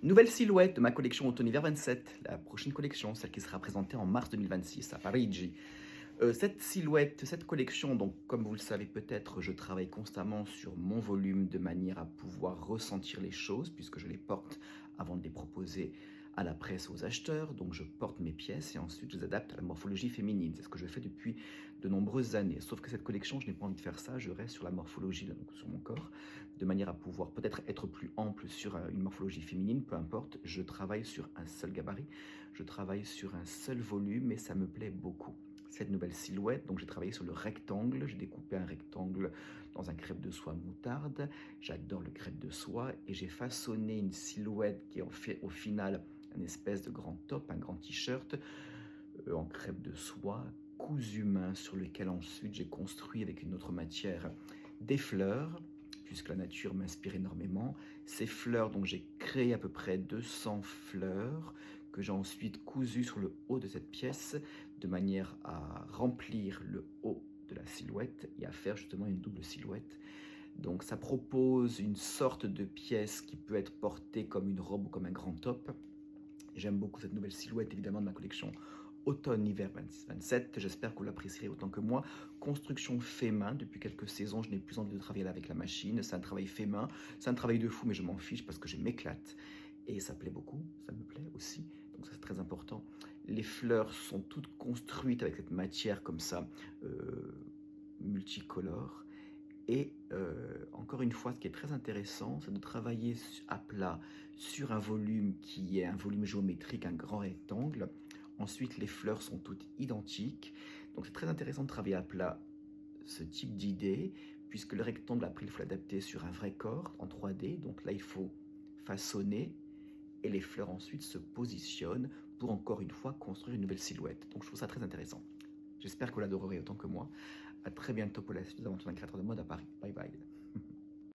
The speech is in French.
Nouvelle silhouette de ma collection Automne-Hiver 27, la prochaine collection, celle qui sera présentée en mars 2026 à Parigi. Cette silhouette, cette collection, donc comme vous le savez peut-être, je travaille constamment sur mon volume de manière à pouvoir ressentir les choses puisque je les porte avant de les proposer à la presse, aux acheteurs. Donc je porte mes pièces et ensuite je les adapte à la morphologie féminine. C'est ce que je fais depuis de nombreuses années. Sauf que cette collection, je n'ai pas envie de faire ça. Je reste sur la morphologie, donc sur mon corps, de manière à pouvoir peut-être être plus ample sur une morphologie féminine. Peu importe, je travaille sur un seul gabarit, je travaille sur un seul volume et ça me plaît beaucoup. Cette nouvelle silhouette, donc j'ai travaillé sur le rectangle, j'ai découpé un rectangle dans un crêpe de soie moutarde, j'adore le crêpe de soie et j'ai façonné une silhouette qui en fait au final une espèce de grand top, un grand t-shirt en crêpe de soie cousu main sur lequel ensuite j'ai construit avec une autre matière des fleurs puisque la nature m'inspire énormément. Ces fleurs, donc j'ai créé à peu près 200 fleurs que j'ai ensuite cousues sur le haut de cette pièce de manière à remplir le haut de la silhouette et à faire justement une double silhouette. Donc ça propose une sorte de pièce qui peut être portée comme une robe ou comme un grand top. J'aime beaucoup cette nouvelle silhouette évidemment de ma collection Automne-Hiver 27, j'espère que vous l'apprécierez autant que moi. Construction fait main, depuis quelques saisons, je n'ai plus envie de travailler avec la machine, c'est un travail fait main, c'est un travail de fou, mais je m'en fiche parce que je m'éclate. Et ça plaît beaucoup, ça me plaît aussi, donc ça c'est très important. Les fleurs sont toutes construites avec cette matière comme ça, multicolore. Et encore une fois, ce qui est très intéressant, c'est de travailler à plat sur un volume qui est un volume géométrique, un grand rectangle. Ensuite, les fleurs sont toutes identiques. Donc c'est très intéressant de travailler à plat ce type d'idée, puisque le rectangle, après, il faut l'adapter sur un vrai corps en 3D. Donc là, il faut façonner et les fleurs ensuite se positionnent pour encore une fois construire une nouvelle silhouette. Donc je trouve ça très intéressant. J'espère que vous l'adorerez autant que moi. À très bientôt pour la suite des aventures d'un créateur de mode à Paris. Bye bye.